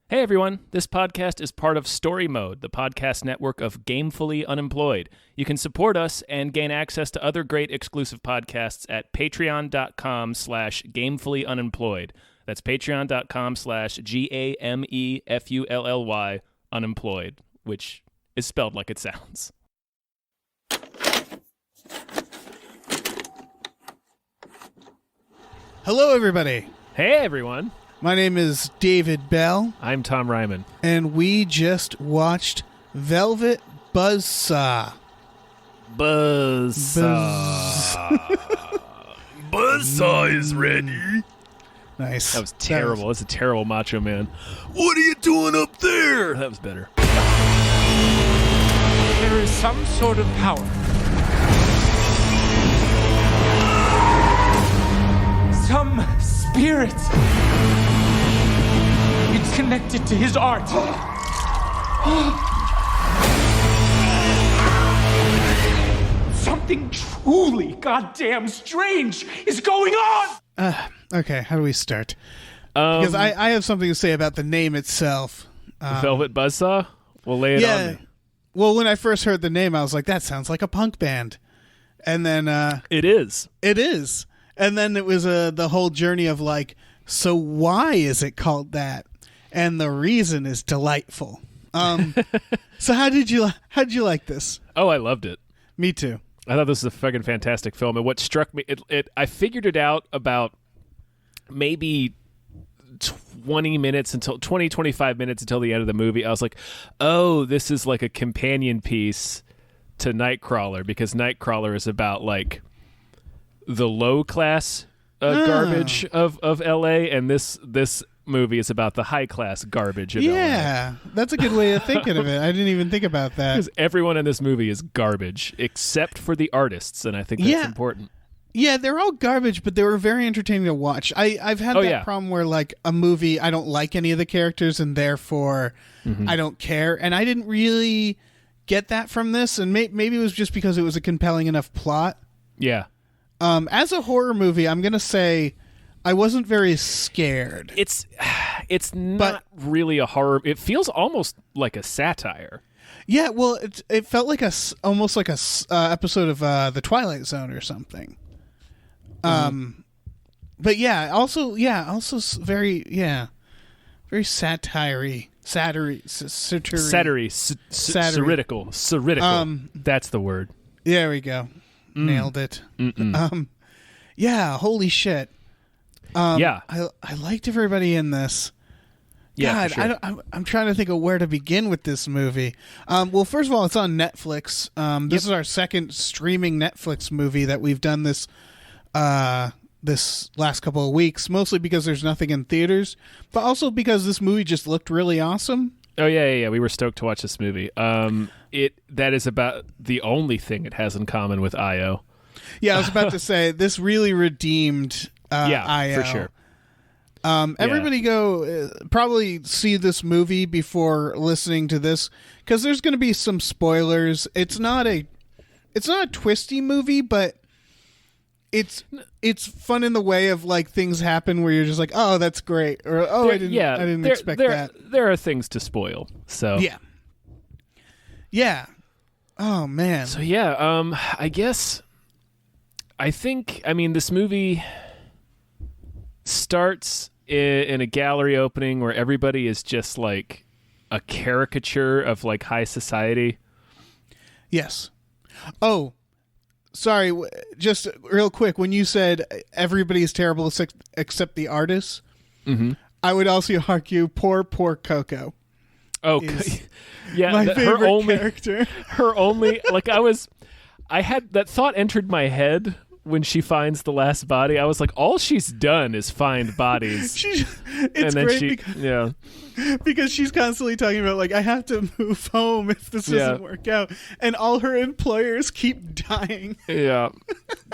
Hey everyone, this podcast is part of Story Mode, the podcast network of Gamefully Unemployed. You can support us and gain access to other great exclusive podcasts at patreon.com/gamefullyunemployed. That's patreon.com/GAMEFULLY unemployed, which is spelled like it sounds. Hello, everybody. Hey everyone. My name is David Bell, I'm Tom Ryman. and we just watched Velvet Buzzsaw. Buzzsaw is ready. Nice. That was terrible. That's a terrible Macho Man. What are you doing up there? That was better. There is some sort of power. Some spirit. It's connected to his art. Something truly goddamn strange is going on! Okay, how do we start? Because I have something to say about the name itself. Velvet Buzzsaw? We'll lay it on me. Well, when I first heard the name, I was like, that sounds like a punk band. And then... It is. It is. And then it was the whole journey of like, so why is it called that? And the reason is delightful. So how did you like this? Oh, I loved it. Me too. I thought this was a fucking fantastic film. And what struck me, I figured it out about maybe 25 minutes until the end of the movie. I was like, oh, this is like a companion piece to Nightcrawler, because Nightcrawler is about like the low class garbage of LA, and this movie is about the high class garbage of LA. Yeah, that's a good way of thinking of it. I didn't even think about that. Because everyone in this movie is garbage except for the artists, and I think that's important. Yeah, they're all garbage, but they were very entertaining to watch. I've had that problem where like a movie, I don't like any of the characters, and therefore I don't care. And I didn't really get that from this, and maybe it was just because it was a compelling enough plot. Yeah. As a horror movie, I'm gonna say I wasn't very scared. It's not really a horror. It feels almost like a satire. Yeah, well, it felt like almost like a episode of The Twilight Zone or something. But yeah, also very satirical. That's the word. There we go. Nailed it. Yeah, holy shit. I liked everybody in this. Yeah, God, for sure. I'm trying to think of where to begin with this movie. Well, first of all, it's on Netflix. This is our second streaming Netflix movie that we've done this last couple of weeks, mostly because there's nothing in theaters, but also because this movie just looked really awesome. Oh yeah. We were stoked to watch this movie. That is about the only thing it has in common with IO. Yeah, I was about to say this really redeemed IO. For sure. Everybody go probably see this movie before listening to this, because there's going to be some spoilers. It's not a twisty movie, but it's fun in the way of like things happen where you're just like, oh, that's great, or oh, I didn't expect that. There are things to spoil. So yeah. Oh man. So yeah, I think this movie starts in a gallery opening where everybody is just like a caricature of like high society. Yes. Oh, sorry. Just real quick, when you said everybody's terrible except the artists, I would also argue poor Coco. Oh, yeah. My favorite character. Her only I had that thought entered my head when she finds the last body. I was like, all she's done is find bodies. Because she's constantly talking about like, I have to move home if this doesn't work out, and all her employers keep dying. Yeah,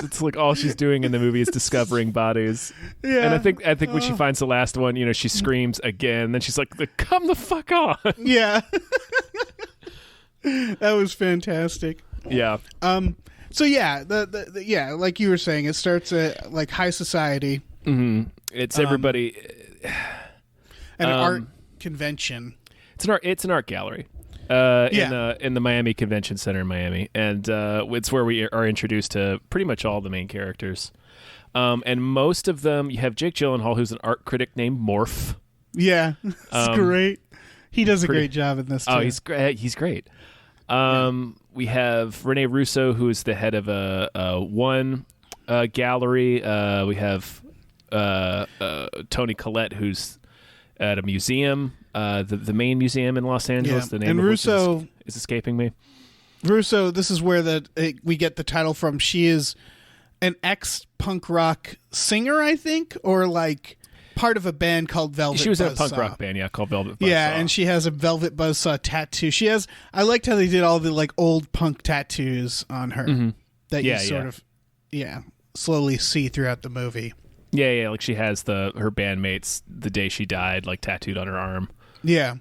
it's like all she's doing in the movie is discovering bodies. Yeah, and I think when she finds the last one, she screams again. Then she's like, "Come the fuck on!" Yeah, that was fantastic. Yeah. So yeah, the like you were saying, it starts at like high society. Mm-hmm. It's everybody, and convention. It's an art gallery. In the Miami Convention Center in Miami, and it's where we are introduced to pretty much all the main characters. And most of them, you have Jake Gyllenhaal, who's an art critic named Morph. Yeah, it's great. He does a great job in this too. Oh, he's great. He's great. We have Rene Russo, who is the head of one gallery. We have Toni Collette, who's at a museum, the main museum in Los Angeles. The name and of Russo which is escaping me. Russo, this is where we get the title from. She is an ex-punk rock singer, I think, or like part of a band called Velvet Buzzsaw. She was in a punk rock band, called Velvet Buzzsaw. Yeah, and she has a Velvet Buzzsaw tattoo. I liked how they did all the like old punk tattoos on her that you sort of slowly see throughout the movie. Yeah, like she has her bandmates the day she died, like tattooed on her arm. Yeah.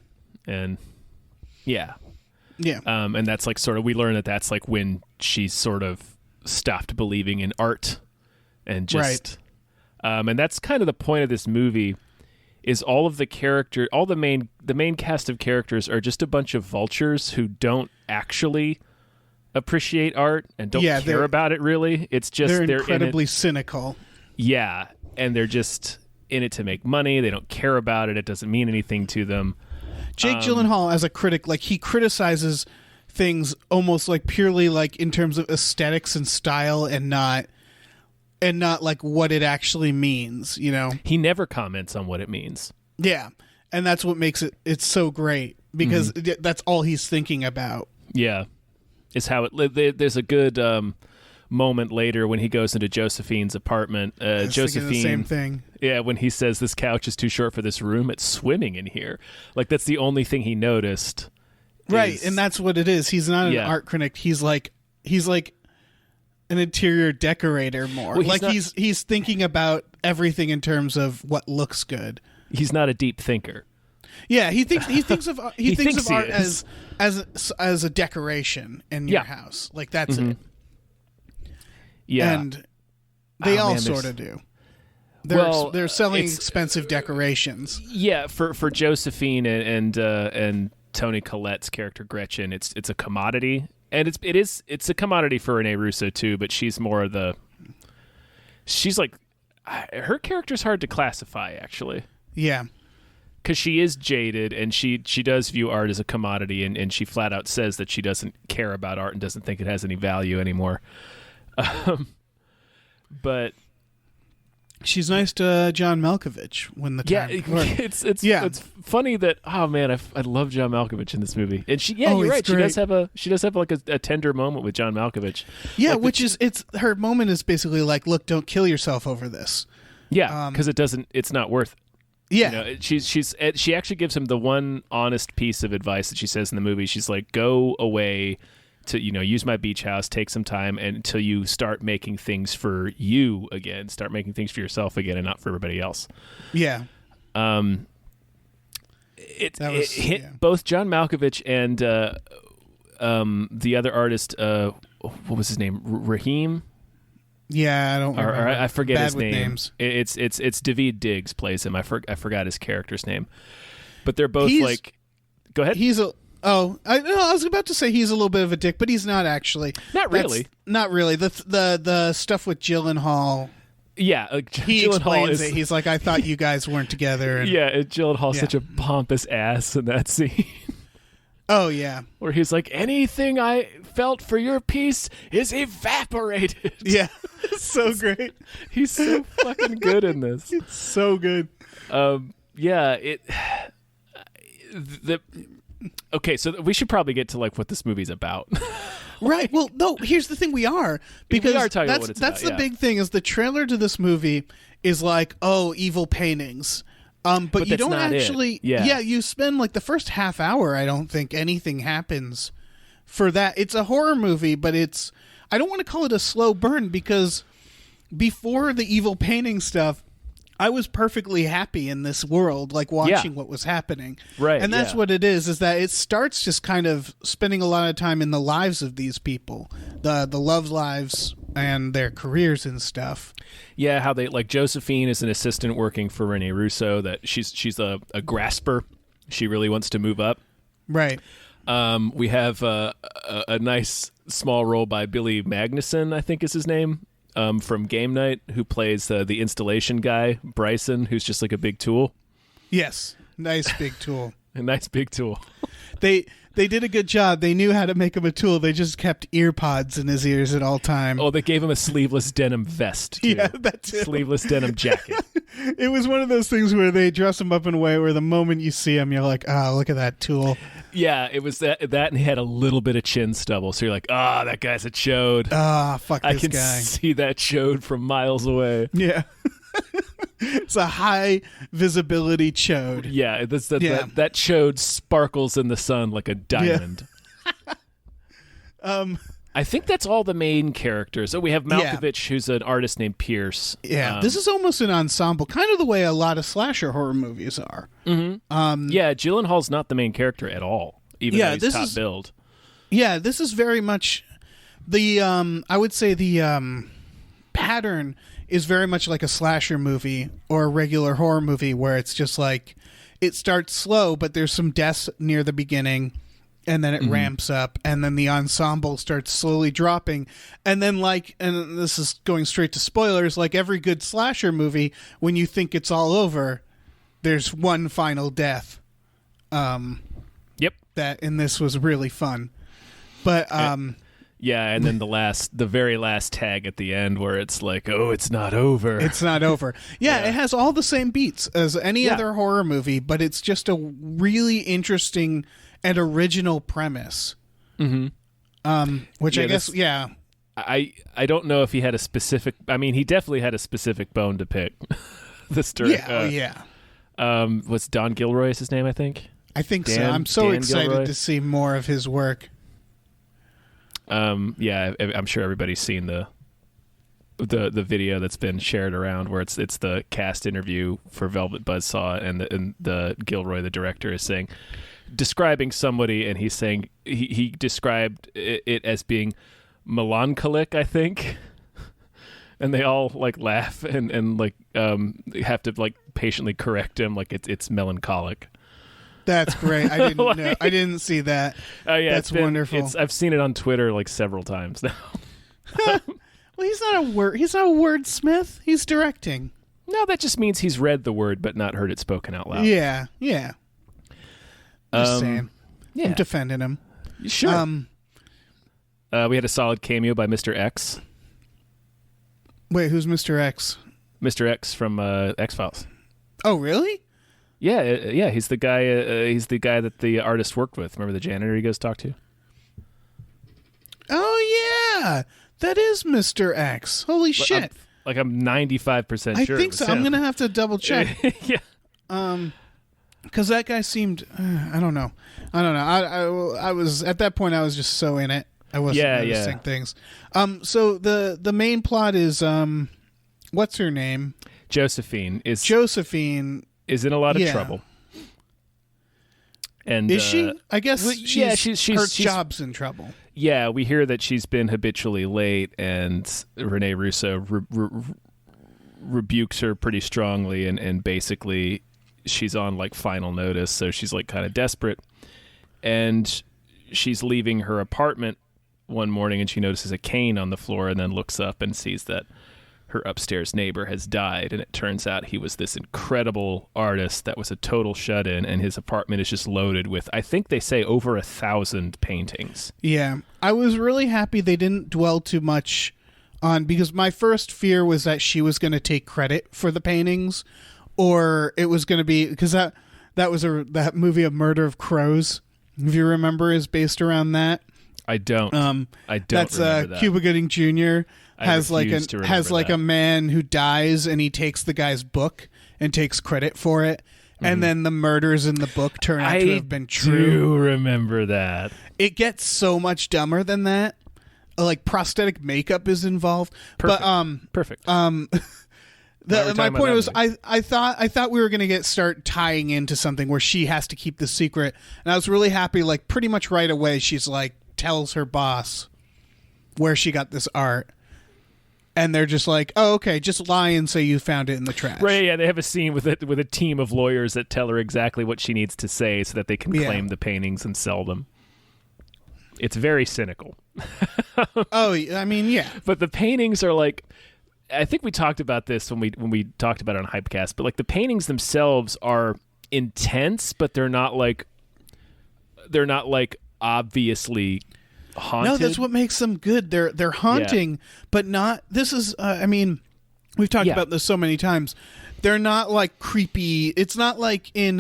And yeah. And that's like sort of, we learn that's like when she sort of stopped believing in art and just and that's kind of the point of this movie, is all of the main cast of characters are just a bunch of vultures who don't actually appreciate art and don't care about it really. It's just they're incredibly cynical. Yeah, and they're just in it to make money. They don't care about it. It doesn't mean anything to them. Jake Gyllenhaal, as a critic, like he criticizes things almost like purely like in terms of aesthetics and style, and not like what it actually means. You know, he never comments on what it means. Yeah, and that's what makes it's so great, because that's all he's thinking about. Yeah, is how there's a good moment later when he goes into Josephine's apartment. Josephine, the same thing. Yeah, when he says this couch is too short for this room, it's swimming in here. Like that's the only thing he noticed. Right, and that's what it is. He's not an art critic. He's like an interior decorator more. Well, he's thinking about everything in terms of what looks good. He's not a deep thinker. Yeah, he thinks of art as a decoration in your house. Like that's it. Yeah, and they all sort of do. They're selling expensive decorations. Yeah, for Josephine and Toni Collette's character Gretchen, it's a commodity, and it's a commodity for Rene Russo too. But she's more of she's like, her character's hard to classify actually. Yeah, because she is jaded, and she does view art as a commodity, and she flat out says that she doesn't care about art and doesn't think it has any value anymore. But she's nice to John Malkovich when the time. It's funny that I love John Malkovich in this movie, and you're right. Great. She does have like a tender moment with John Malkovich. Yeah, like her moment is basically like, look, don't kill yourself over this. Yeah, because it's not worth it. Yeah, she actually gives him the one honest piece of advice that she says in the movie. She's like, go away to use my beach house, take some time until you start making things for you again, start making things for yourself again, and not for everybody else. Yeah. Both John Malkovich and the other artist, what was his name, Raheem? Yeah, I don't remember. I forget Bad his name. Names. It's David Diggs plays him. I forgot his character's name, but they're both Go ahead. I was about to say he's a little bit of a dick, but he's not actually. Not really. Not really. The stuff with Gyllenhaal. Yeah, he explains it. He's like, I thought you guys weren't together. And, Gyllenhaal's such a pompous ass in that scene. Oh yeah, where he's like, anything I felt for your piece is evaporated. Yeah, it's so great. He's so fucking good in this. It's so good. Okay, so we should probably get to like what this movie's about. Right. Well, no, here's the thing, because we are talking about what it's that's about, the big thing, is the trailer to this movie is like, oh, evil paintings. But you don't actually you spend like the first half hour, I don't think anything happens for that. It's a horror movie, but I don't want to call it a slow burn, because before the evil painting stuff, I was perfectly happy in this world, like watching what was happening. Right. And that's what it is that it starts just kind of spending a lot of time in the lives of these people, the love lives and their careers and stuff. Yeah, how they, like, Josephine is an assistant working for Rene Russo, that she's a grasper. She really wants to move up. Right. We have a nice small role by Billy Magnuson, I think is his name, from Game Night, who plays the installation guy, Bryson, who's just like a big tool. Yes. Nice big tool. A nice big tool. They did a good job. They knew how to make him a tool. They just kept ear pods in his ears at all time. Oh, they gave him a sleeveless denim vest, too. Yeah, that's it. Sleeveless denim jacket. It was one of those things where they dress him up in a way where the moment you see him, you're like, oh, look at that tool. Yeah, it was that, and he had a little bit of chin stubble. So you're like, that guy's a chode. Fuck this guy. I can see that chode from miles away. Yeah. It's a high visibility chode. Yeah, that chode sparkles in the sun like a diamond. Yeah. I think that's all the main characters. So we have Malkovich, who's an artist named Pierce. Yeah, this is almost an ensemble, kind of the way a lot of slasher horror movies are. Mm-hmm. Yeah, Gyllenhaal's not the main character at all, even though he's top billed. Yeah, this is very much the, I would say the pattern is very much like a slasher movie or a regular horror movie where it's just like, it starts slow, but there's some deaths near the beginning, and then it ramps up, and then the ensemble starts slowly dropping, and then and this is going straight to spoilers, like every good slasher movie, when you think it's all over, there's one final death. Yep. And this was really fun. But yeah, and then the very last tag at the end where it's like, oh, it's not over. It's not over. Yeah, it has all the same beats as any other horror movie, but it's just a really interesting and original premise. Mm-hmm. Which I guess, I don't know if he had a specific... I mean, he definitely had a specific bone to pick. Was Don Gilroy is his name, I think? I think so. I'm so excited Gilroy to see more of his work. Yeah, I'm sure everybody's seen the video that's been shared around where it's the cast interview for Velvet Buzzsaw, and the Gilroy, the director, is describing somebody, and he's saying he described it as being melancholic, I think. And they all like laugh and have to like patiently correct him, like it's melancholic. That's great. I didn't know. I didn't see that. Oh yeah, that's wonderful. I've seen it on Twitter like several times now. Well, he's not a wordsmith. He's directing. No, that just means he's read the word but not heard it spoken out loud. Yeah. Just saying. Yeah. I'm defending him. Sure. We had a solid cameo by Mr. X. Wait, who's Mr. X? Mr. X from X-Files. Oh, really? Yeah. He's the guy. He's the guy that the artist worked with. Remember the janitor he goes to talk to? Oh yeah, that is Mr. X. Holy shit! I'm 95% sure. I think so. I'm gonna have to double check. Yeah. Because that guy seemed. I don't know. I was at that point. I was just so in it. I wasn't noticing things. So the main plot is what's her name? Josephine is in a lot of trouble. And is she? I guess she's her she's job's in trouble. Yeah, we hear that she's been habitually late, and Rene Russo rebukes her pretty strongly, and basically she's on like final notice, so she's like kind of desperate, and she's leaving her apartment one morning, and she notices a cane on the floor, and then looks up and sees that her upstairs neighbor has died, and it turns out he was this incredible artist that was a total shut-in, and his apartment is just loaded with, I think they say, over 1,000 paintings. Yeah, I was really happy they didn't dwell too much on, because my first fear was that she was going to take credit for the paintings, or it was going to be, because that was that movie, A Murder of Crows, if you remember, is based around that. I don't. That's remember that. Cuba Gooding Jr. has a man who dies, and he takes the guy's book and takes credit for it, and then the murders in the book turn out to have been true. I do remember that. It gets so much dumber than that. Like prosthetic makeup is involved. Perfect. My point was, I thought we were going to start tying into something where she has to keep the secret, and I was really happy. Like pretty much right away, she's like tells her boss where she got this art. and they're just like, oh, okay, just lie and say you found it in the trash. Right, yeah, they have a scene with a team of lawyers that tell her exactly what she needs to say so that they can claim the paintings and sell them. It's very cynical. Oh, I mean, yeah. But the paintings are like, I think we talked about this when we talked about it on Hypecast, but like the paintings themselves are intense, but they're not like obviously haunted. No, that's what makes them good. They're haunting, but not. This is, I mean, we've talked about this so many times. They're not like creepy. It's not like in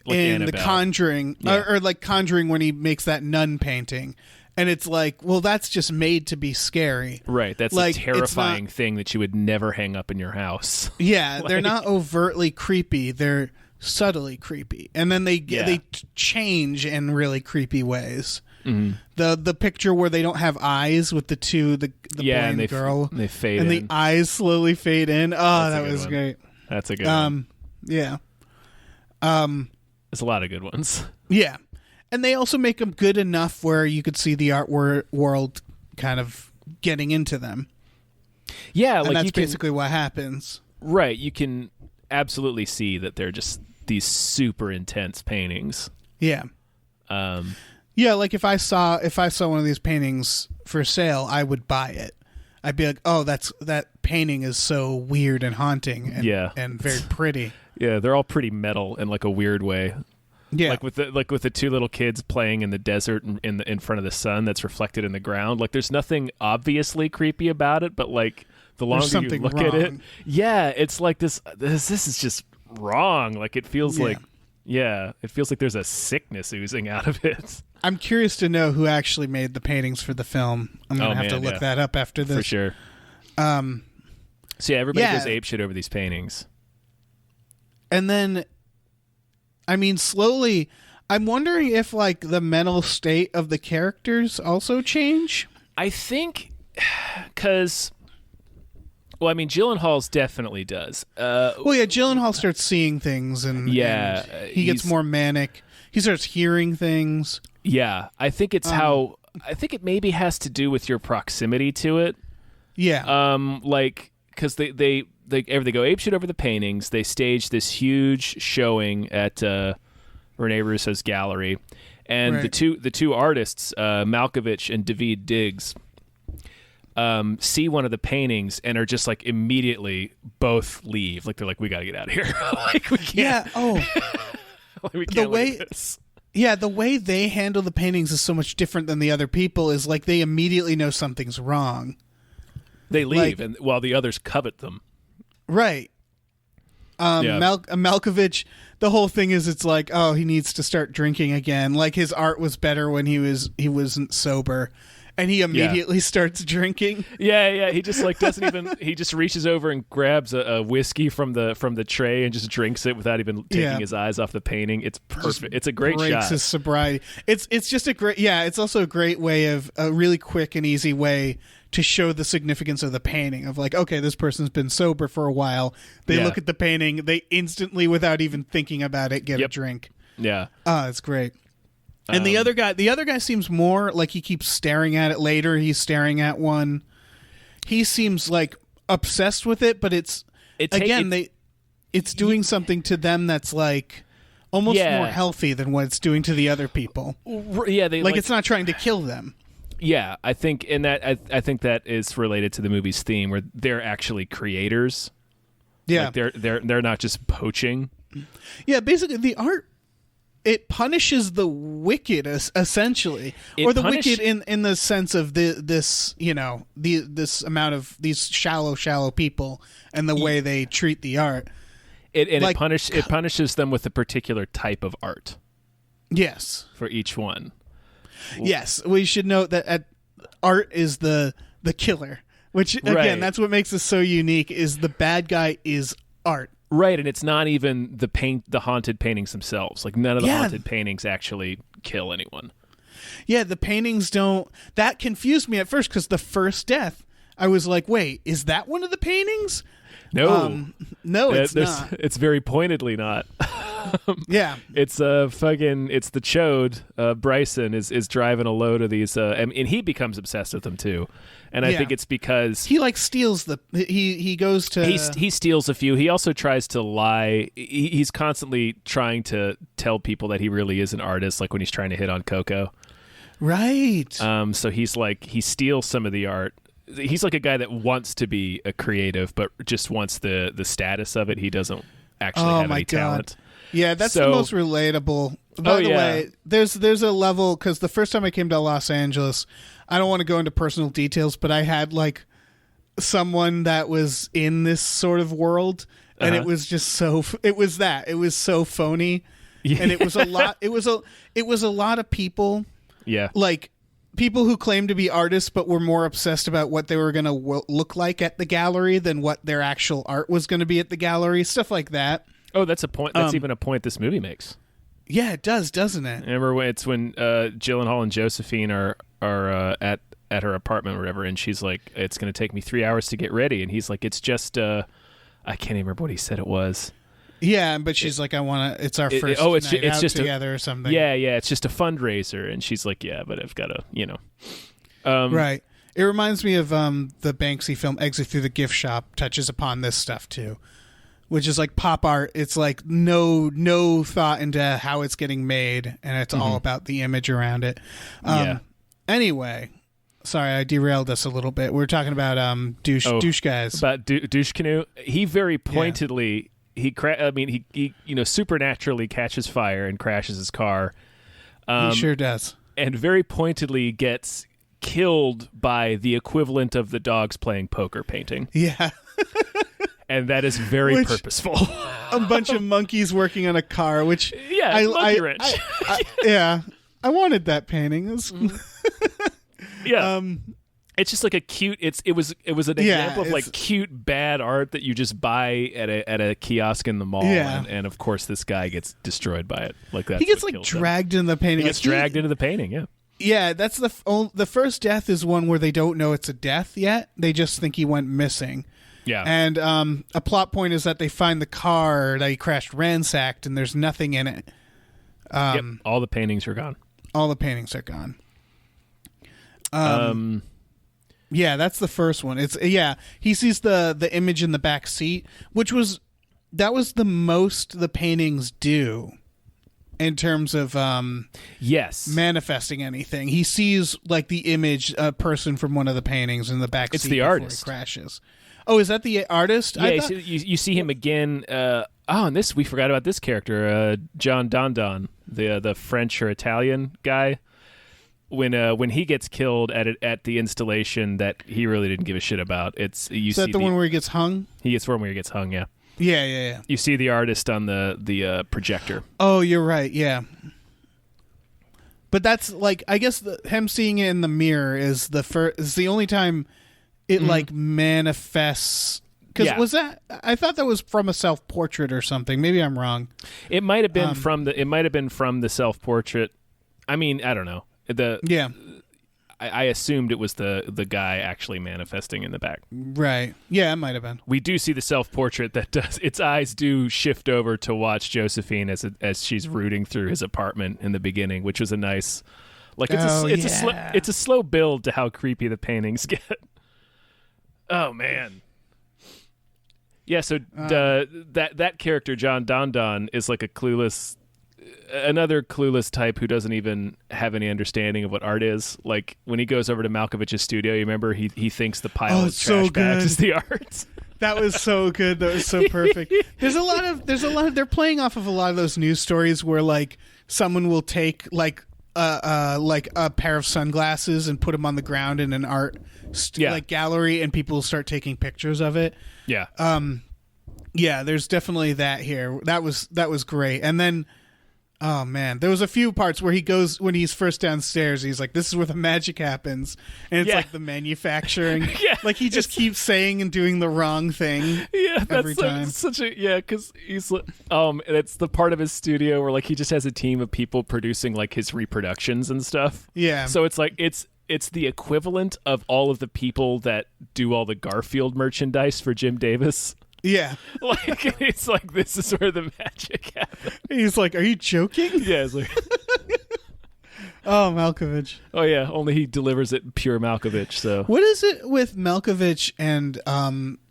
The Conjuring, or like Conjuring when he makes that nun painting, and it's like, well, that's just made to be scary. Right, that's like, a terrifying thing that you would never hang up in your house. Yeah, they're not overtly creepy. They're subtly creepy, and then they change in really creepy ways. Mm-hmm. The picture where they don't have eyes with the boy and the girl, they fade and in. the eyes slowly fade in. Oh, that was great. That's a good one. Yeah. There's a lot of good ones. Yeah. And they also make them good enough where you could see the art world kind of getting into them. Yeah, and that's basically what happens. Right. You can absolutely see that they're just these super intense paintings. Yeah. Yeah, like if I saw one of these paintings for sale, I would buy it. I'd be like, "Oh, that painting is so weird and haunting and very pretty." Yeah, they're all pretty metal in like a weird way. Yeah, like with the two little kids playing in the desert in front of the sun that's reflected in the ground. Like there's nothing obviously creepy about it, but like the longer you look at it, it's like this is just wrong. Like it feels like it feels like there's a sickness oozing out of it. I'm curious to know who actually made the paintings for the film. I'm gonna have to look that up after this for sure. So everybody goes apeshit over these paintings. And then, I mean, slowly, I'm wondering if, like, the mental state of the characters also change? I think, because, well, I mean, Gyllenhaal's definitely does. Gyllenhaal starts seeing things, and he gets more manic. He starts hearing things. Yeah, I think it's I think it maybe has to do with your proximity to it. Yeah. Like, because they go apeshit over the paintings. They stage this huge showing at Rene Russo's gallery, and the two artists, Malkovich and David Diggs, see one of the paintings and are just like immediately both leave. Like they're like, we gotta get out of here. Like we can't. Yeah. Oh. Like, we can't look at this. Yeah, the way they handle the paintings is so much different than the other people. Is like they immediately know something's wrong. They leave, and while the others covet them. Right. Malkovich, the whole thing is it's like, oh, he needs to start drinking again. Like his art was better when he wasn't sober, and he immediately starts drinking. Yeah. He just like doesn't even. He just reaches over and grabs a whiskey from the tray and just drinks it without even taking his eyes off the painting. It's perfect. It's a great shot. Breaks his sobriety. It's just a great. Yeah, it's also a great way of a really quick and easy way to show the significance of the painting of like, okay, this person's been sober for a while. They look at the painting, they instantly, without even thinking about it, get a drink. Yeah. It's great. And the other guy seems more like he keeps staring at it later. He's staring at one. He seems like obsessed with it, but it's doing something to them that's like almost more healthy than what it's doing to the other people. Yeah, it's not trying to kill them. Yeah, I think I think that is related to the movie's theme, where they're actually creators. Yeah, like they're not just poaching. Yeah, basically the art, it punishes the wicked essentially, or the wicked in the sense of this amount of these shallow people and the way they treat the art. It punishes them with a particular type of art. Yes, for each one. Yes, we should note that art is the killer, which again, that's what makes us so unique. Is the bad guy is art, right? And it's not even the haunted paintings themselves. Like none of the haunted paintings actually kill anyone. Yeah, the paintings don't. That confused me at first because the first death, I was like, wait, is that one of the paintings? No, no, it's not. It's very pointedly not. Yeah. It's fucking it's the chode. Bryson is driving a load of these, and he becomes obsessed with them too. And I think it's because he like steals he goes to he steals a few. He also tries to lie. He's constantly trying to tell people that he really is an artist, like when he's trying to hit on Coco. Right. So he's like, he steals some of the art. He's like a guy that wants to be a creative, but just wants the status of it. He doesn't actually have any talent. Yeah, that's the most relatable. By the way, there's a level, because the first time I came to Los Angeles, I don't want to go into personal details, but I had like someone that was in this sort of world, and it was just it was so phony, and it was a lot. It was a lot of people. Yeah, like people who claimed to be artists but were more obsessed about what they were going to look like at the gallery than what their actual art was going to be at the gallery. Stuff like that. Oh, that's a point. That's even a point this movie makes. Yeah, it does, doesn't it? Remember when Gyllenhaal and Josephine are at her apartment or whatever, and she's like, "It's going to take me 3 hours to get ready," and he's like, "It's just I can't even remember what he said it was." Yeah, but she's like, "I want to. It's our first night out just together or something." Yeah, it's just a fundraiser, and she's like, "Yeah, but I've got to, right. It reminds me of the Banksy film "Exit Through the Gift Shop." Touches upon this stuff too, which is like pop art. It's like no thought into how it's getting made, and it's all about the image around it. Anyway, sorry, I derailed us a little bit. We were talking about douche guys. About douche canoe. He very pointedly. Yeah. He supernaturally catches fire and crashes his car. He sure does. And very pointedly gets killed by the equivalent of the dogs playing poker painting. Yeah. And that is very purposeful. A bunch of monkeys working on a car, which... Yeah, monkey wrench. Yeah. I wanted that painting. Yeah. It's just like a cute. It was an example of like cute bad art that you just buy at a kiosk in the mall. Yeah. And of course this guy gets destroyed by it. Like that. He gets like dragged in the painting. He gets dragged into the painting. Yeah. Yeah, that's the first death is one where they don't know it's a death yet. They just think he went missing. Yeah. And a plot point is that they find the car that he crashed ransacked, and there's nothing in it. Yep. All the paintings are gone. All the paintings are gone. Yeah, that's the first one. He sees the image in the back seat, that was the most the paintings do in terms of manifesting anything. He sees like the image, a person from one of the paintings in the back seat. It's the artist. He crashes. Oh, is that the artist? Yeah, you see him again. And this we forgot about this character, John Dondon, the French or Italian guy. When he gets killed at the installation that he really didn't give a shit about, is that the one where he gets hung? He gets one where he gets hung. Yeah. Yeah. You see the artist on the projector. Oh, you're right. Yeah. But that's like, I guess him seeing it in the mirror is the only time it like manifests. Because was that? I thought that was from a self-portrait or something. Maybe I'm wrong. It might have been from the self-portrait. I mean, I don't know. I assumed it was the guy actually manifesting in the back. Right. Yeah, it might have been. We do see the self-portrait that does its eyes do shift over to watch Josephine as she's rooting through his apartment in the beginning, which was a nice, like it's a slow build to how creepy the paintings get. Oh man. Yeah, so that character John Dondon is like another clueless type who doesn't even have any understanding of what art is. Like when he goes over to Malkovich's studio, you remember he thinks the pile of trash bags is the art. That was so good. That was so perfect. There's a lot of they're playing off of a lot of those news stories where like someone will take like a pair of sunglasses and put them on the ground in an art like gallery, and people will start taking pictures of it. Yeah. Yeah, there's definitely that here. That was great. And then oh man, there was a few parts where he goes when he's first downstairs. He's like, "This is where the magic happens," and it's like the manufacturing. Like he just keeps saying and doing the wrong thing. Yeah, every time. Such a because he's it's the part of his studio where like he just has a team of people producing like his reproductions and stuff. Yeah, so it's like it's the equivalent of all of the people that do all the Garfield merchandise for Jim Davis. Yeah. Like it's like this is where the magic happens. He's like, "Are you joking?" Yeah, it's like, Oh, Malkovich. oh yeah, only he delivers it pure Malkovich. So What is it with Malkovich and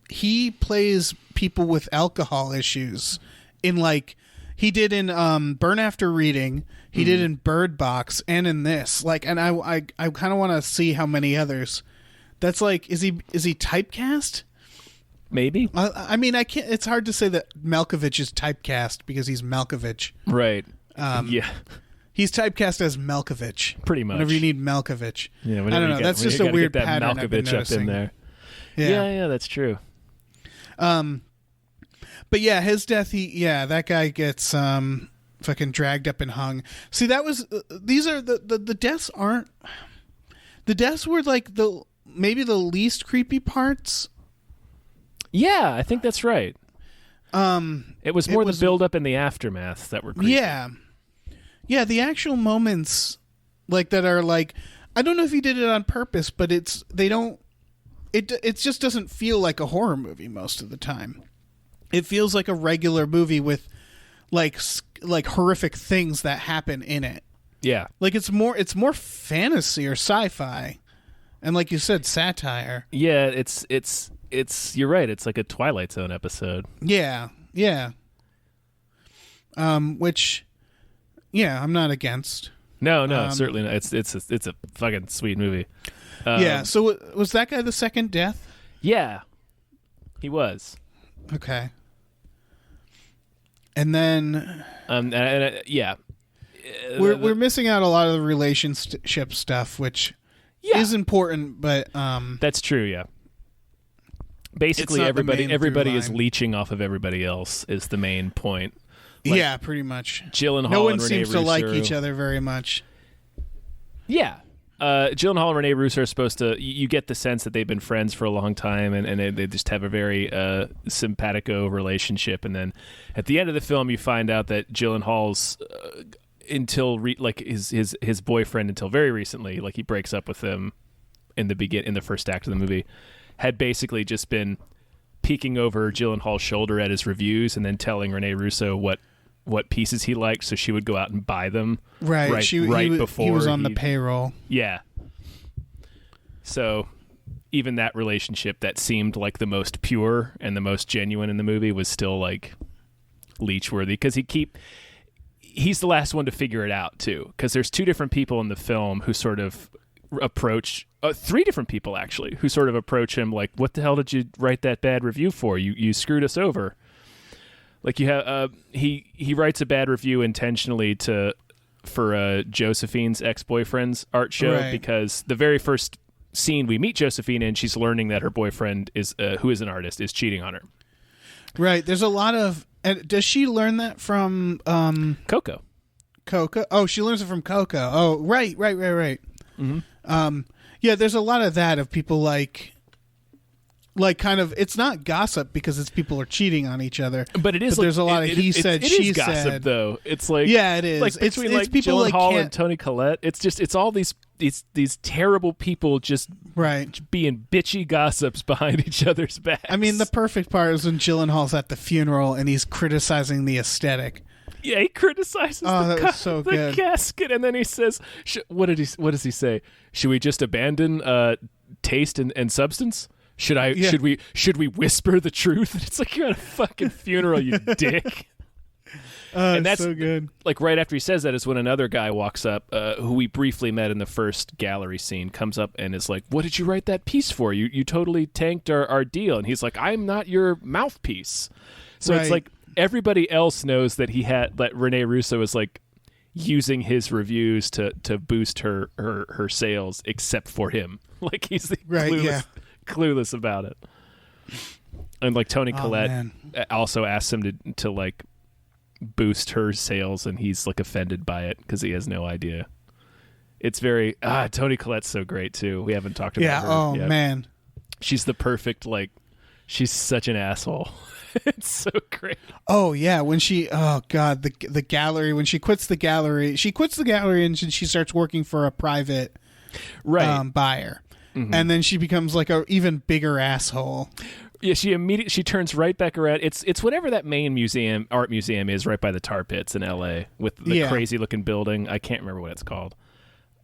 he plays people with alcohol issues in like he did in Burn After Reading, he did in Bird Box, and in this. Like, and I kind of want to see how many others. That's like, is he typecast? maybe, I mean, I can't. It's hard to say that Malkovich is typecast because he's Malkovich. right? Yeah, He's typecast as Malkovich. pretty much. Whenever you need Malkovich. Yeah, I don't know. That's just a weird get that pattern I've been Malkovich up noticing. in there. Yeah. Yeah, that's true. But yeah, his death. That guy gets fucking dragged up and hung. See, that was these are the deaths aren't. The deaths were like maybe the least creepy parts. Yeah, I think that's right. It was more the build up and the aftermath that were creepy. Yeah, the actual moments like that are like, I don't know if he did it on purpose, but it just doesn't feel like a horror movie most of the time. It feels like a regular movie with like horrific things that happen in it. Yeah. Like it's more fantasy or sci-fi. And like you said, satire. Yeah, it's you're right. It's like a Twilight Zone episode. Yeah. Which I'm not against. No, certainly not. It's a fucking sweet movie. Yeah. So was that guy the second death? Yeah, he was. Okay. And then yeah, we're missing out a lot of the relationship stuff, which is important, but that's true. Yeah. Basically, everybody is leeching off of everybody else is the main point. Like, yeah, pretty much. Gyllenhaal no one and Renee seems Russo, to like each other very much. Yeah. Gyllenhaal and Renee Russo are supposed to... You get the sense that they've been friends for a long time, and they just have a very simpatico relationship. And then at the end of the film, you find out that Gyllenhaal's... his boyfriend until very recently, like he breaks up with him in the first act of the movie, had basically just been peeking over Gyllenhaal's shoulder at his reviews and then telling Renee Russo what pieces he liked, so she would go out and buy them. Right. Before he was on the payroll. Yeah. So even that relationship that seemed like the most pure and the most genuine in the movie was still like leech worthy, because he's the last one to figure it out too, because there's two different people in the film who sort of approach three different people actually who sort of approach him like, what the hell did you write that bad review for? You screwed us over. Like you have he writes a bad review intentionally for Josephine's ex-boyfriend's art show, right, because the very first scene we meet Josephine in, she's learning that her boyfriend is who is an artist is cheating on her. Right. There's a lot of... does she learn that from... Coco? Oh, she learns it from Coco. Oh, right. Mm-hmm. Yeah, there's a lot of that, of people like kind of... It's not gossip because it's people are cheating on each other. But it is. But there's a lot of he said, she gossip, said. Though. It's like... Yeah, it is. Like between it's people Gyllenhaal like and Toni Collette. It's all these terrible people just being bitchy gossips behind each other's backs. I mean, the perfect part is when Gyllenhaal's at the funeral and he's criticizing the aesthetic. Yeah, he criticizes the casket, and then he says, "What does he say? Should we just abandon taste and substance? Should we whisper the truth?" And it's like, you're at a fucking funeral, you dick. And that's so good. Like right after he says that is when another guy walks up, who we briefly met in the first gallery scene, comes up and is like, "What did you write that piece for? You totally tanked our deal." And he's like, "I'm not your mouthpiece." So It's like everybody else knows that that Renee Russo is like using his reviews to boost her sales, except for him. Like he's clueless about it. And like Toni Collette also asks him to like boost her sales, and he's like offended by it because he has no idea. It's very Toni Collette's so great too. We haven't talked about her yet. Man, she's the perfect, like, she's such an asshole. It's so great. Oh yeah, when she the gallery, when she quits the gallery and she starts working for a private buyer. Mm-hmm. And then she becomes like a even bigger asshole. Yeah, she turns right back around. It's whatever that main art museum is right by the tar pits in L.A. with the crazy looking building. I can't remember what it's called.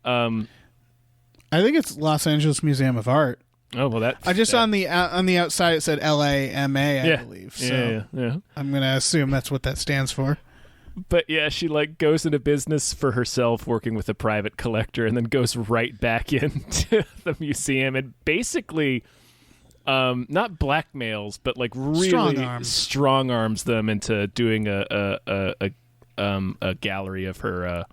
I think it's Los Angeles Museum of Art. Oh well, on the outside it said LAMA, I believe. So yeah. I'm gonna assume that's what that stands for. But yeah, she like goes into business for herself, working with a private collector, and then goes right back into the museum and basically, not blackmails, but like really strong arms them into doing a gallery of her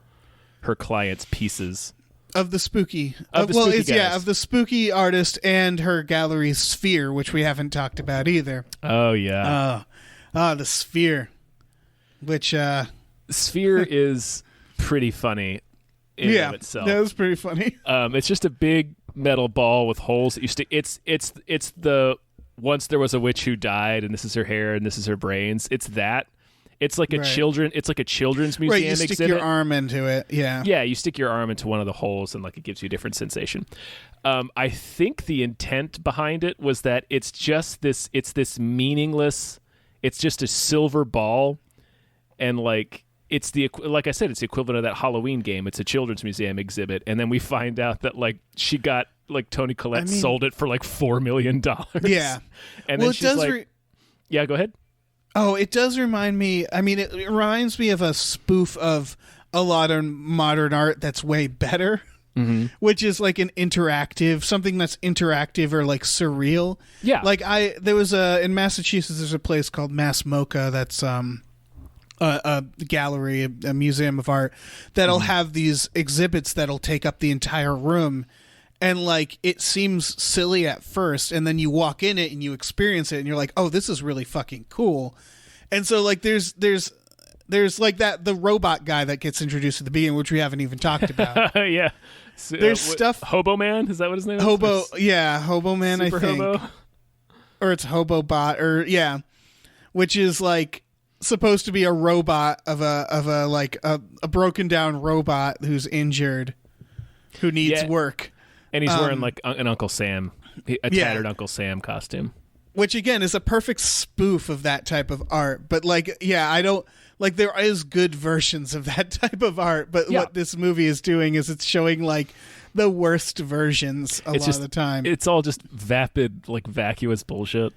client's pieces. Of the spooky, of the spooky artist and her gallery Sphere, which we haven't talked about either. Oh yeah, the Sphere, which Sphere is pretty funny in and of itself. That was pretty funny. It's just a big metal ball with holes that you stick. It's the once there was a witch who died, and this is her hair and this is her brains. It's that. It's like a children's museum right, you stick exhibit. your arm into it, yeah. Yeah, you stick your arm into one of the holes and like it gives you a different sensation. I think the intent behind it was that it's this meaningless, it's just a silver ball, and like like I said, it's the equivalent of that Halloween game. It's a children's museum exhibit, and then we find out that like she got like Toni Collette sold it for like $4 million. Yeah, and then she's like, yeah, go ahead. Oh, it does remind me. I mean, it reminds me of a spoof of a lot of modern art that's way better, which is like an something that's interactive or like surreal. Yeah. Like there was in Massachusetts, there's a place called Mass Mocha that's a gallery, a museum of art that'll have these exhibits that'll take up the entire room. And like it seems silly at first, and then you walk in it and you experience it, and you're like, "Oh, this is really fucking cool." And so like there's like the robot guy that gets introduced at the beginning, which we haven't even talked about. Yeah, so, there's stuff. Hobo Man, is that what his name is? Hobo Man, Super I think, Hobo? Or it's Hobo Bot, or which is like supposed to be a robot of a like a broken down robot who's injured, who needs work. And he's wearing like an Uncle Sam, a tattered Uncle Sam costume. Which again is a perfect spoof of that type of art. But like, I don't like there is good versions of that type of art. But what this movie is doing is it's showing like the worst versions a lot of the time. It's all just vapid, like vacuous bullshit.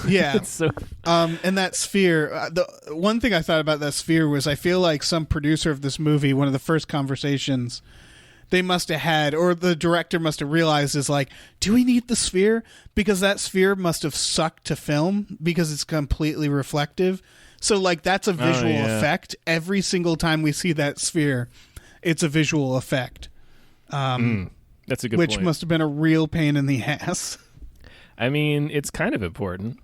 Yeah. So, and that Sphere, the one thing I thought about that Sphere was I feel like some producer of this movie, one of the first conversations they must have had, or the director must have realized, is like, do we need the Sphere? Because that Sphere must have sucked to film because it's completely reflective. So like that's a visual effect. Every single time we see that Sphere, it's a visual effect. That's a good point. Which must have been a real pain in the ass. I mean, it's kind of important.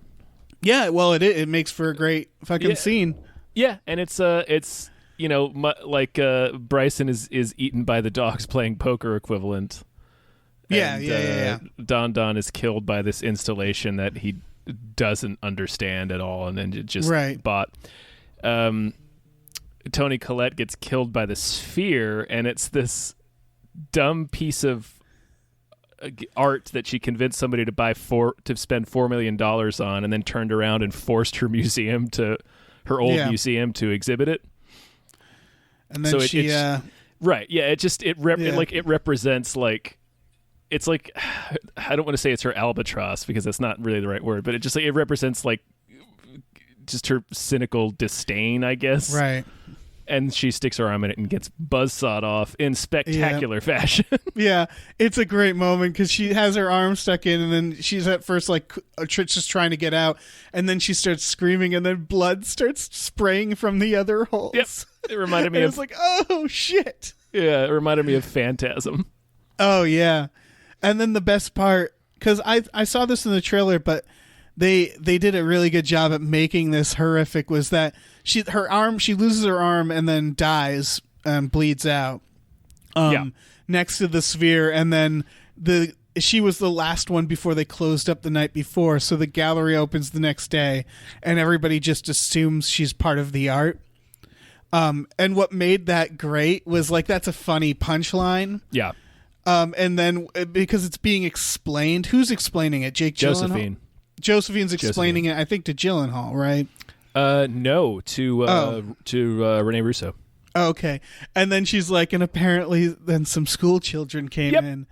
Yeah, well, it makes for a great fucking scene. Yeah, and it's you know, like Bryson is eaten by the dogs playing poker equivalent. Yeah. Don is killed by this installation that he doesn't understand at all, and then just bought. Toni Collette gets killed by the Sphere, and it's this dumb piece of art that she convinced somebody to spend $4 million on, and then turned around and forced her museum her old museum to exhibit it. And then it represents like, it's like, I don't want to say it's her albatross because that's not really the right word, but it represents like just her cynical disdain, I guess. Right. And she sticks her arm in it and gets buzzsawed off in spectacular fashion. Yeah, it's a great moment because she has her arm stuck in, and then she's at first like just trying to get out, and then she starts screaming, and then blood starts spraying from the other holes. Yep, it reminded me of. It's like, oh shit. Yeah, it reminded me of Phantasm. Oh yeah, and then the best part, because I saw this in the trailer, but they did a really good job at making this horrific, was that she loses her arm and then dies and bleeds out next to the Sphere, and then she was the last one before they closed up the night before, so the gallery opens the next day and everybody just assumes she's part of the art. And what made that great was like, that's a funny punchline. Yeah. And then because it's being explained, who's explaining it? Jake Gyllenhaal? Josephine's explaining it, I think, to Gyllenhaal, right? No, to Rene Russo. Okay. And then she's like, and apparently then some school children came in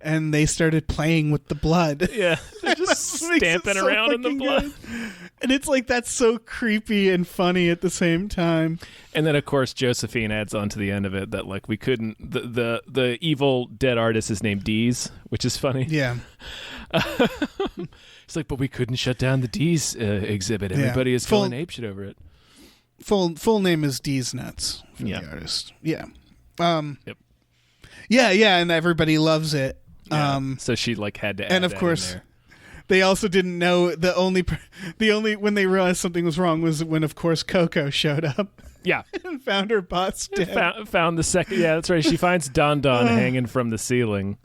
and they started playing with the blood. Yeah. They're just stamping around in the blood. Good. And it's like, that's so creepy and funny at the same time. And then, of course, Josephine adds on to the end of it that, like, we couldn't... The evil dead artist is named Dees, which is funny. Yeah. It's like, but we couldn't shut down the Dees exhibit. Everybody is going apeshit over it. Full name is Dees Nuts for the artist. Yeah. Yep. Yeah, and everybody loves it. Yeah. So she like had to add and of that course in there. They also didn't know the only when they realized something was wrong was when of course Coco showed up. Yeah. And found her boss dead. Found the second. Yeah, that's right. She finds Don hanging from the ceiling.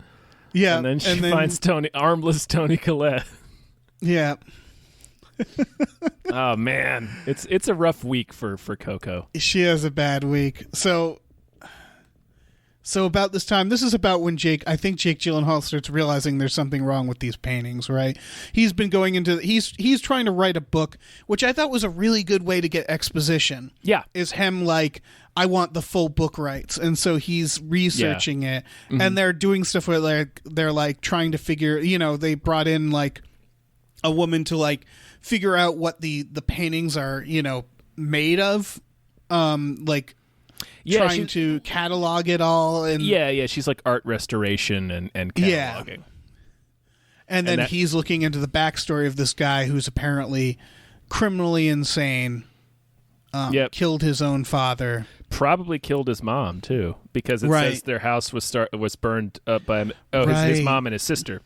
Yeah. And then she finds armless Tony Collette. Yeah. Oh man, it's a rough week for Coco. She has a bad week. So about this time, this is about when I think Jake Gyllenhaal starts realizing there's something wrong with these paintings, right? He's been going into he's trying to write a book, which I thought was a really good way to get exposition. Yeah. Is him like, I want the full book rights. And so he's researching it. Mm-hmm. And they're doing stuff where they're like trying to figure, they brought in like a woman to like figure out what the paintings are, made of. Trying to catalog it all. And she's like art restoration and cataloging. Yeah. And then he's looking into the backstory of this guy who's apparently criminally insane, killed his own father. Probably killed his mom, too, because it says their house was burned up by his mom and his sister.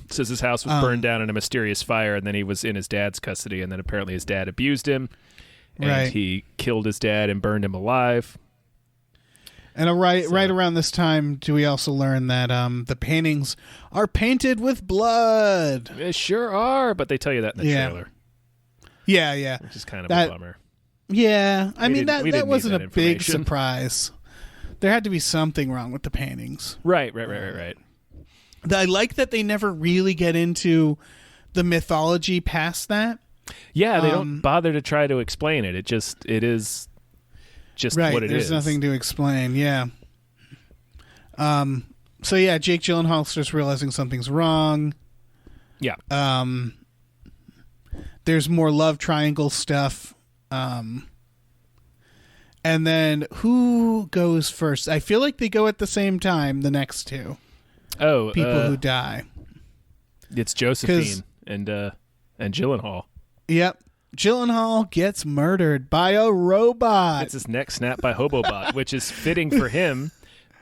It says his house was burned down in a mysterious fire, and then he was in his dad's custody, and then apparently his dad abused him. And he killed his dad and burned him alive. And right around this time, do we also learn that the paintings are painted with blood? They sure are, but they tell you that in the trailer. Yeah. Which is kind of a bummer. Yeah, I mean, that wasn't a big surprise. There had to be something wrong with the paintings. Right. I like that they never really get into the mythology past that. Yeah, they don't bother to try to explain it. It is just what it is. There's nothing to explain. Yeah. So yeah, Jake Gyllenhaal starts realizing something's wrong. Yeah. There's more love triangle stuff. And then who goes first? I feel like they go at the same time. The next two. Oh, people who die. It's Josephine and Gyllenhaal. Yep. Gyllenhaal gets murdered by a robot. It's his neck snapped by Hobobot, which is fitting for him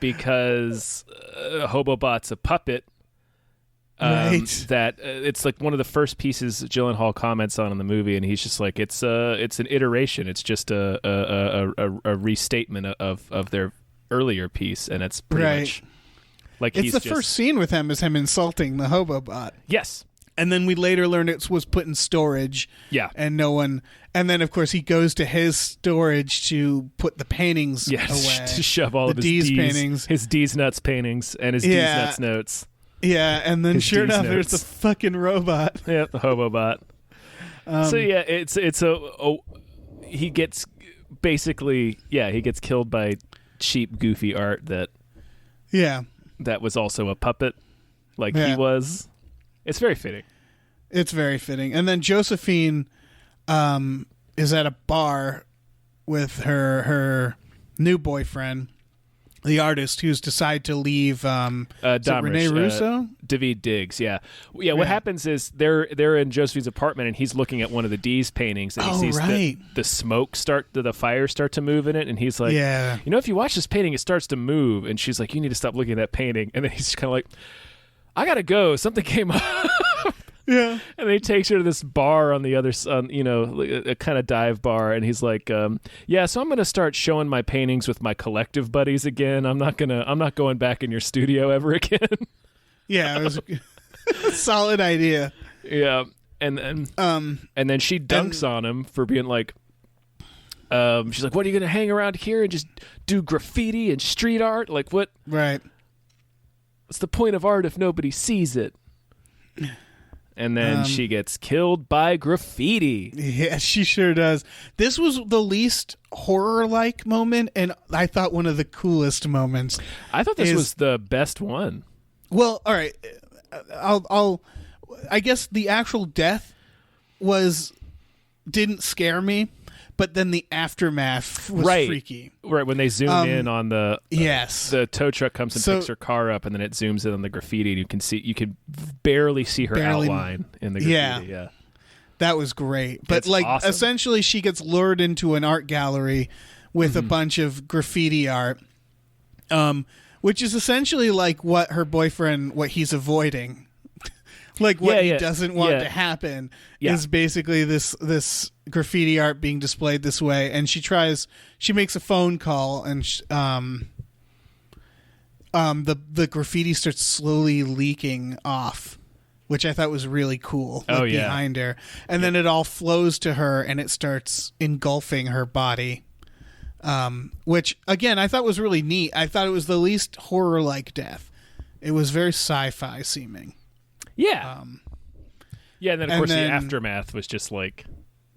because Hobobot's a puppet. That it's like one of the first pieces Gyllenhaal comments on in the movie, and he's just like, it's an iteration. It's just a restatement of their earlier piece, and it's pretty much like it's the first scene with him is him insulting the Hobobot. Yes. And then we later learned it was put in storage. Yeah. And no one... And then, of course, he goes to his storage to put the paintings away. To shove all of his D's paintings. His D's Nuts paintings and his D's Nuts notes. Yeah, and then sure enough, there's the fucking robot. Yeah, the Hobobot. So, yeah, he gets... Basically, he gets killed by cheap, goofy art that... Yeah. That was also a puppet, like he was... It's very fitting. It's very fitting. And then Josephine is at a bar with her new boyfriend, the artist who's decided to leave Rene Russo? David Diggs, yeah. What happens is they're in Josephine's apartment and he's looking at one of the D's paintings and he sees the smoke the fire start to move in it, and he's like, if you watch this painting, it starts to move. And she's like, you need to stop looking at that painting. And then he's kind of like, I gotta go. Something came up. Yeah. And then he takes her to this bar on the other side, a kind of dive bar. And he's like, so I'm going to start showing my paintings with my collective buddies again. I'm not going back in your studio ever again. Yeah. It was a solid idea. Yeah. And then she dunks on him for being like, she's like, what are you going to hang around here and just do graffiti and street art? Like what? Right. What's the point of art if nobody sees it? And then she gets killed by graffiti. Yeah, she sure does. This was the least horror-like moment, and I thought one of the coolest moments. I thought this was the best one. Well, all right. I guess the actual death didn't scare me, but then the aftermath was freaky. Right, when they zoom in on the the tow truck comes and picks her car up, and then it zooms in on the graffiti, and you can barely see her outline in the graffiti. Yeah. That was great. But it's awesome. Essentially she gets lured into an art gallery with a bunch of graffiti art. Which is essentially like what he's avoiding. Like what he doesn't want to happen is basically this graffiti art being displayed this way. And she makes a phone call, and the graffiti starts slowly leaking off, which I thought was really cool. Behind her. And then it all flows to her, and it starts engulfing her body. Which again I thought was really neat. I thought it was the least horror-like death. It was very sci-fi seeming. Yeah. And then of course the aftermath was just like.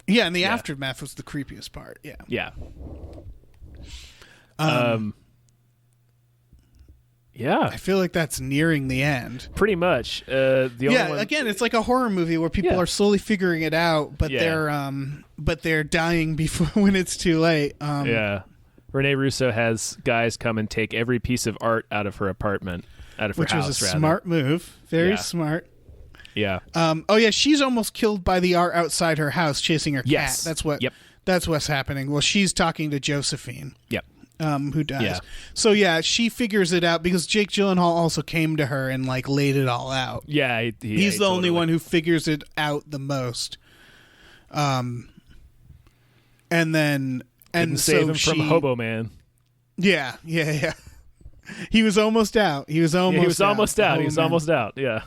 Yeah, and the aftermath was the creepiest part. Yeah. Yeah. I feel like that's nearing the end. Pretty much. Again, it's like a horror movie where people are slowly figuring it out, but they're dying before when it's too late. Rene Russo has guys come and take every piece of art out of her apartment, out of her house. Which was a smart move. Very smart. Yeah. She's almost killed by the art outside her house chasing her cat. That's what's happening. Well, she's talking to Josephine. Yep. Who dies. Yeah. So she figures it out because Jake Gyllenhaal also came to her and like laid it all out. Yeah, he's the only one who figures it out the most. And save him from Hobo Man. Yeah. He was almost out. He was almost out. Yeah.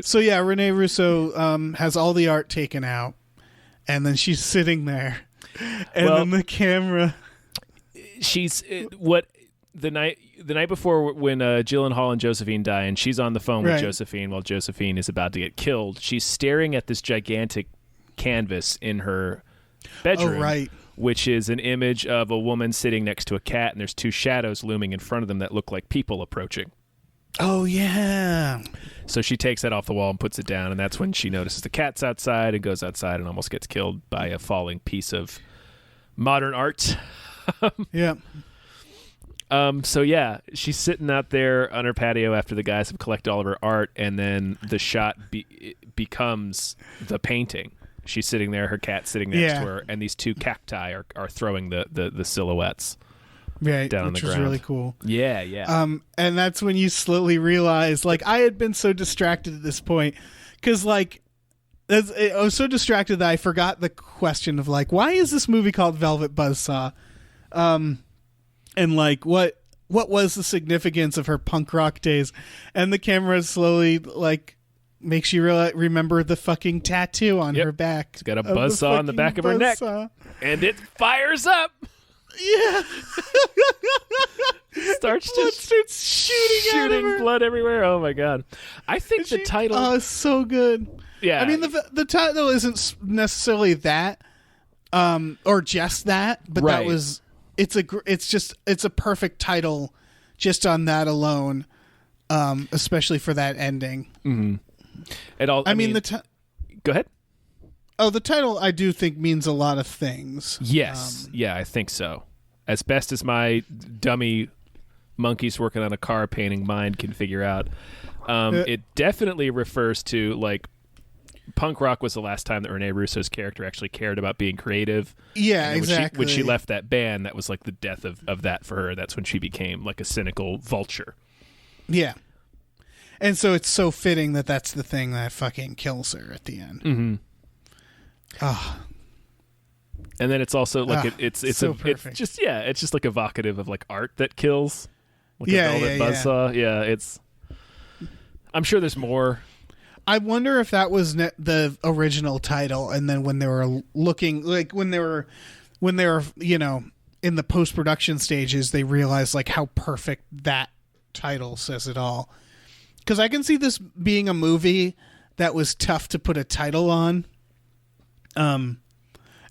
So Rene Russo has all the art taken out, and then she's sitting there, and then the camera. She's the night before when Gyllenhaal and Josephine die, and she's on the phone with Josephine while Josephine is about to get killed. She's staring at this gigantic canvas in her bedroom, which is an image of a woman sitting next to a cat, and there's two shadows looming in front of them that look like people approaching. Oh yeah. So she takes that off the wall and puts it down, and that's when she notices the cat's outside and goes outside and almost gets killed by a falling piece of modern art. Yeah. She's sitting out there on her patio after the guys have collected all of her art, and then the shot becomes the painting. She's sitting there, her cat's sitting next to her, and these two cacti are throwing the silhouettes down on the ground. Which was really cool. Yeah. And that's when you slowly realize, like, I had been so distracted at this point, because, like, I was so distracted that I forgot the question of, like, why is this movie called Velvet Buzzsaw? And like what was the significance of her punk rock days? And the camera slowly like makes you remember the fucking tattoo on her back. She's got a buzzsaw on the back of her neck, and it fires up. Yeah. starts shooting blood everywhere. Oh my god! I think the title. Oh, it's so good. Yeah. I mean the title isn't necessarily that, or just that, but that was. It's a perfect title just on that alone, especially for that ending. Mm-hmm. Go ahead. Oh, the title I do think means a lot of things. Yes. I think so. As best as my dummy monkeys working on a car painting mind can figure out, it definitely refers to like punk rock was the last time that Rene Russo's character actually cared about being creative. Yeah, exactly. When she left that band, that was like the death of that for her. That's when she became like a cynical vulture. Yeah. And so it's so fitting that that's the thing that fucking kills her at the end. Mm-hmm. Oh. And then it's also like it's perfect. It's just like evocative of like art that kills. Like a velvet buzzsaw. Yeah, I'm sure there's more. I wonder if that was the original title, and then when they were looking, like when they were, you know, in the post-production stages, they realized like how perfect that title says it all. Because I can see this being a movie that was tough to put a title on. And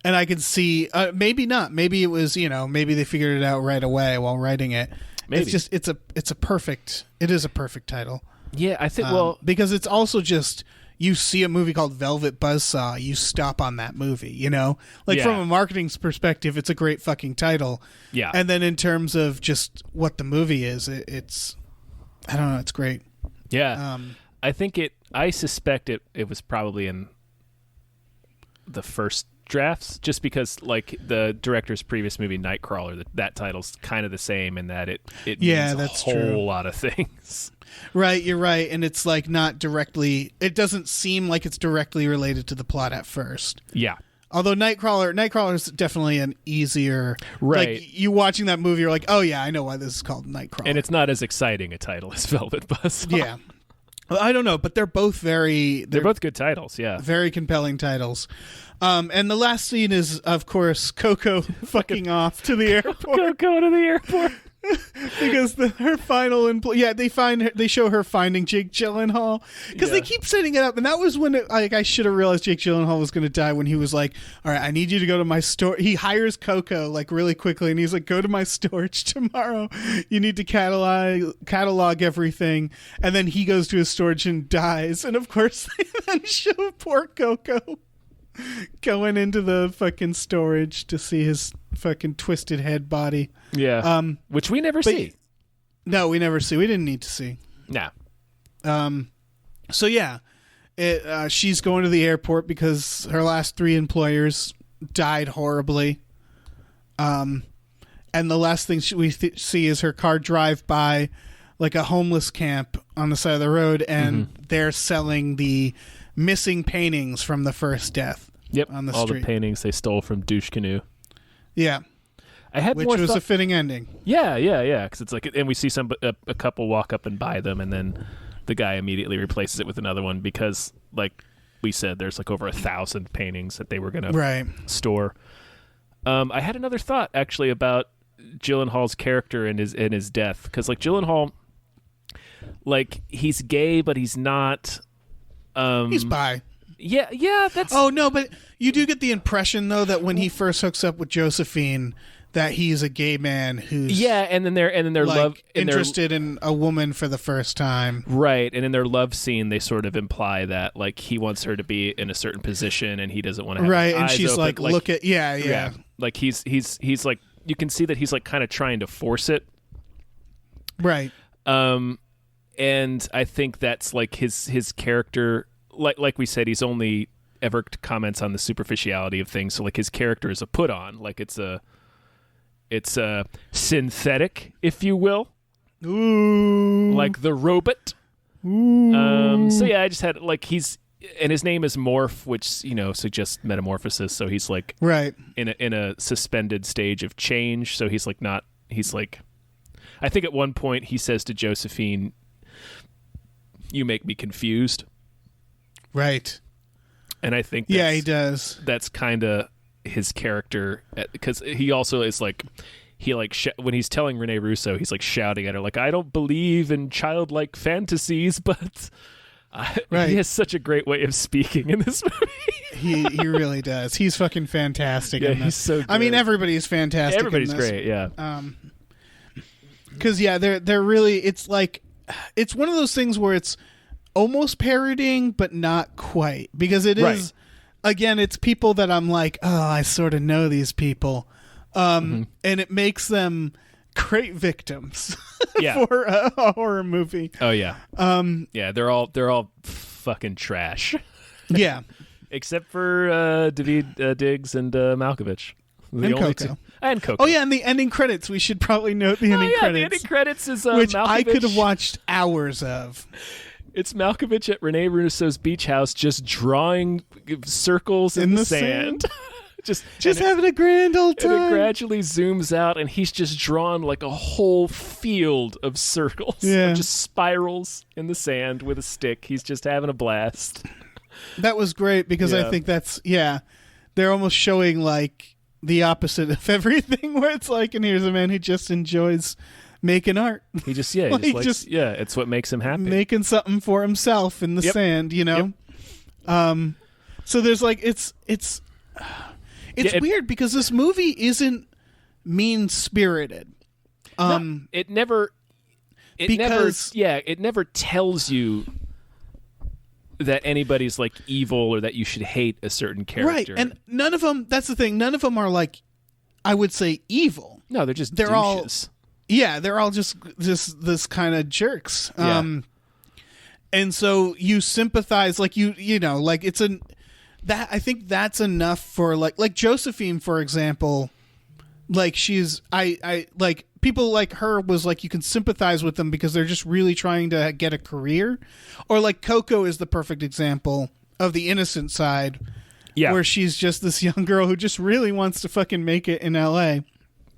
I could see, maybe not. Maybe it was, maybe they figured it out right away while writing it. Maybe. It is a perfect title. Yeah, I think, because it's also just, you see a movie called Velvet Buzzsaw, you stop on that movie, from a marketing perspective, it's a great fucking title. Yeah. And then in terms of just what the movie is, it's, I don't know, it's great. Yeah. I suspect it was probably in the first drafts, just because like the director's previous movie Nightcrawler, that title's kind of the same in that it means that's a whole true. lot of things. Right, you're right, and it's like not directly, it doesn't seem like it's directly related to the plot at first. Yeah. Although Nightcrawler is definitely an easier, right. Like you watching that movie, you're like, oh yeah, I know why this is called Nightcrawler, and it's not as exciting a title as Velvet Buzzsaw. Yeah. I don't know, but they're both they're both good titles, yeah. Very compelling titles. And the last scene is, of course, Coco fucking off to the airport. Coco to the airport. Because her final they show her finding Jake Gyllenhaal, because they keep setting it up, and that was when I should have realized Jake Gyllenhaal was going to die, when he was like, all right, I need you to go to my store. He hires Coco like really quickly, and he's like, go to my storage tomorrow, you need to catalog everything, and then he goes to his storage and dies, and of course they then show poor Coco going into the fucking storage to see his fucking twisted head body. Yeah. Which we never see. No, we never see. We didn't need to see. No. So yeah, she's going to the airport because her last 3 employers died horribly. And the last thing we see is her car drive by like a homeless camp on the side of the road, and they're selling the missing paintings from the first death. Yep, on the all street. The paintings they stole from Douche Canoe. Yeah, which was a fitting ending. Yeah, because it's like, and we see a couple walk up and buy them, and then the guy immediately replaces it with another one because, like we said, there's like over 1,000 paintings that they were going to store. I had another thought actually about Gyllenhaal's character and his death, because like Gyllenhaal, like he's gay but he's not. He's bi. Yeah, that's... Oh, no, but you do get the impression, though, that when he first hooks up with Josephine, that he's a gay man who's... Yeah, and then they're like, interested in a woman for the first time. Right, and in their love scene, they sort of imply that, like, he wants her to be in a certain position, and he doesn't want to have right, his and eyes she's open. like, look at... Yeah. Like, he's like... You can see that he's, like, kind of trying to force it. Right. And I think that's, like, his character... Like we said, he's only ever comments on the superficiality of things. So like his character is a put on, like it's a synthetic, if you will. Ooh. Like the robot. Ooh. So yeah, I just had like and his name is Morph, which suggests metamorphosis. So he's like in a suspended stage of change. So he's like I think at one point he says to Josephine, "You make me confused." Right. And I think he does. That's kind of his character, because he also is like, when he's telling Rene Russo, he's like shouting at her like, I don't believe in childlike fantasies, but he has such a great way of speaking in this movie. he really does. He's fucking fantastic. Yeah, he's so good. I mean, everybody's fantastic. Everybody's great. Yeah. Because they're really. It's like, it's one of those things where it's almost parodying, but not quite, because it is, again, it's people that I'm like, oh, I sort of know these people, and it makes them great victims for a horror movie. Oh yeah, yeah, they're all fucking trash. Yeah, except for David Diggs and Malkovich. And Coco. And Coco. Oh yeah, and the ending credits. We should probably note the ending credits. The ending credits is which Malkovich. I could have watched hours of. It's Malkovich at Rene Russo's beach house, just drawing circles in the sand. just having a grand old time. And it gradually zooms out, and he's just drawn like a whole field of circles. Yeah. Just spirals in the sand with a stick. He's just having a blast. That was great, because I think that's, they're almost showing like the opposite of everything, where it's like, and here's a man who just enjoys making art. He just, it's what makes him happy. Making something for himself in the sand, Yep. So there's like it's weird because this movie isn't mean-spirited. It never tells you that anybody's like evil or that you should hate a certain character. Right, and none of them, that's the thing, none of them are like, I would say, evil. No, they're just douches. They're all just this kind of jerks. Yeah. And so you sympathize, like you know, like I think that's enough for like Josephine, for example. Like I like people like her was like, you can sympathize with them because they're just really trying to get a career. Or like Coco is the perfect example of the innocent side. Yeah. Where she's just this young girl who just really wants to fucking make it in LA.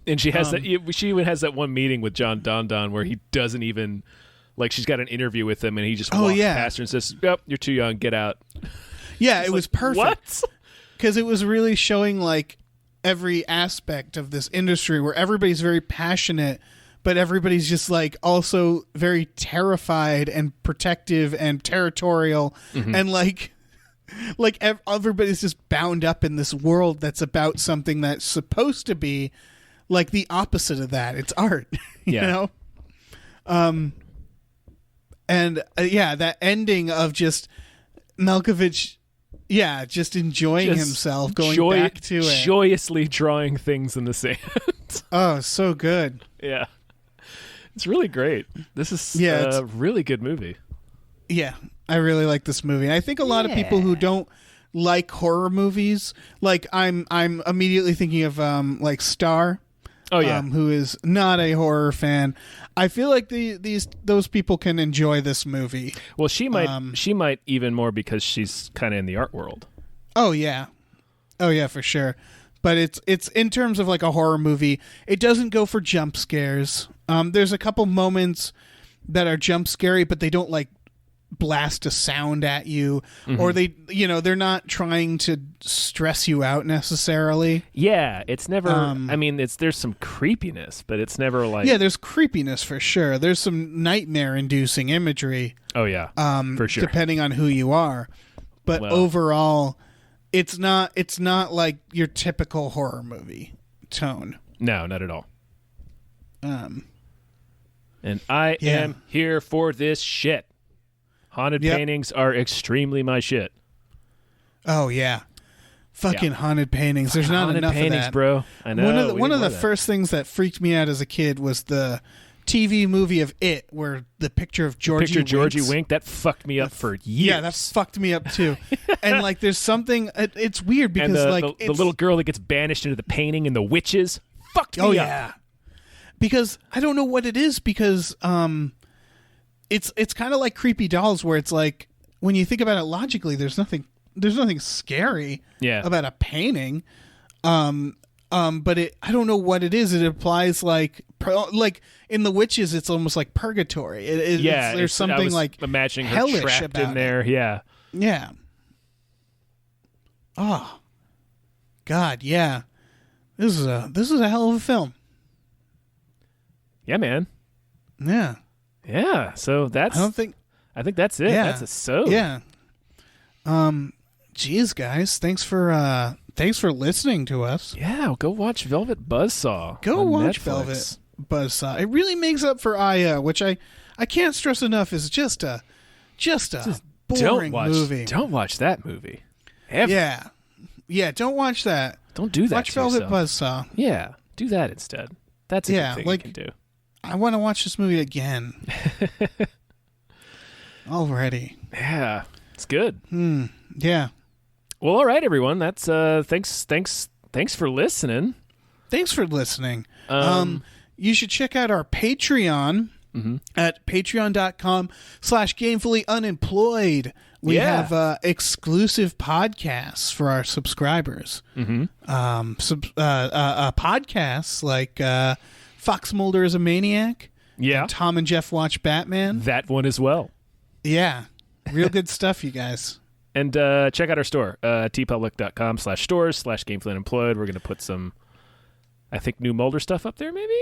And she has she even has that one meeting with John Don Don where he doesn't even, like, she's got an interview with him and he just walks past her and says, "Yep, you're too young, get out." Yeah, it was perfect. What? Because it was really showing like every aspect of this industry where everybody's very passionate, but everybody's just like also very terrified and protective and territorial, and like everybody's just bound up in this world that's about something that's supposed to be like the opposite of that. It's art, you know? And that ending of just Malkovich, just enjoying himself, going back to it. Joyously drawing things in the sand. Oh, so good. Yeah. It's really great. This is a really good movie. Yeah, I really like this movie. I think a lot of people who don't like horror movies, like I'm immediately thinking of like Star. Oh yeah, who is not a horror fan. I feel like those people can enjoy this movie. Well, she might even more because she's kind of in the art world. Oh yeah, for sure. But it's in terms of like a horror movie, it doesn't go for jump scares. There's a couple moments that are jump scary, but they don't like blast a sound at you, or they're not trying to stress you out necessarily. Yeah, it's never I mean, there's some creepiness, but it's never like, there's creepiness for sure. There's some nightmare inducing imagery. Oh yeah, for sure, depending on who you are. But overall, it's not like your typical horror movie tone. No, not at all. And I am here for this shit. Haunted paintings are extremely my shit. Oh yeah, fucking haunted paintings. There's not enough paintings, of that, bro. I know. One of the first things that freaked me out as a kid was the TV movie of It, where the picture of Georgie Wink, that fucked me up for years. Yeah, that fucked me up too. And like, there's something. It's weird because the little girl that gets banished into the painting and the witches fucked me up. Oh yeah, because I don't know what it is because It's kind of like Creepy Dolls, where it's like, when you think about it logically, there's nothing scary about a painting. But I don't know what it is. It applies like in the Witches, it's almost like purgatory. There's something like imagining her hellish trapped about in there. It. Yeah. Oh, God, yeah. This is a hell of a film. Yeah, man. Yeah. Yeah, so I think that's it. Yeah. That's a so. Yeah. Geez, guys, thanks for listening to us. Yeah, go watch Velvet Buzzsaw. Go watch Netflix. Velvet Buzzsaw. It really makes up for Aya, which I can't stress enough is just a boring movie. Don't watch that movie. Ever. Yeah. Don't watch that. Don't do that. Watch Velvet Buzzsaw. Yeah, do that instead. That's a good thing you can do. I want to watch this movie again. Already. Yeah, it's good. Yeah. Well, all right, everyone. That's thanks for listening. Thanks for listening. You should check out our Patreon at patreon.com/gamefullyunemployed. We have exclusive podcasts for our subscribers. Podcasts like Fox Mulder is a Maniac. Yeah. Tom and Jeff Watch Batman. That one as well. Yeah. Real good stuff, you guys. And check out our store, tpublic.com/stores/gamefullyunemployed. We're going to put some, I think, new Mulder stuff up there, maybe?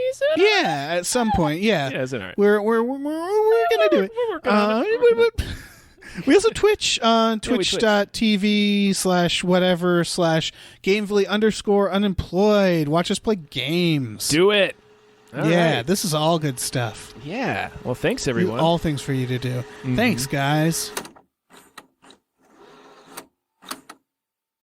At some point, yeah. Yeah, is it all right? We're going to do it. We're working on it. We also Twitch on Twitch. twitch.tv/whatever/gamefully_unemployed. Watch us play games. Do it. All right. This is all good stuff. Yeah. Well, thanks, everyone. All things for you to do. Thanks, guys.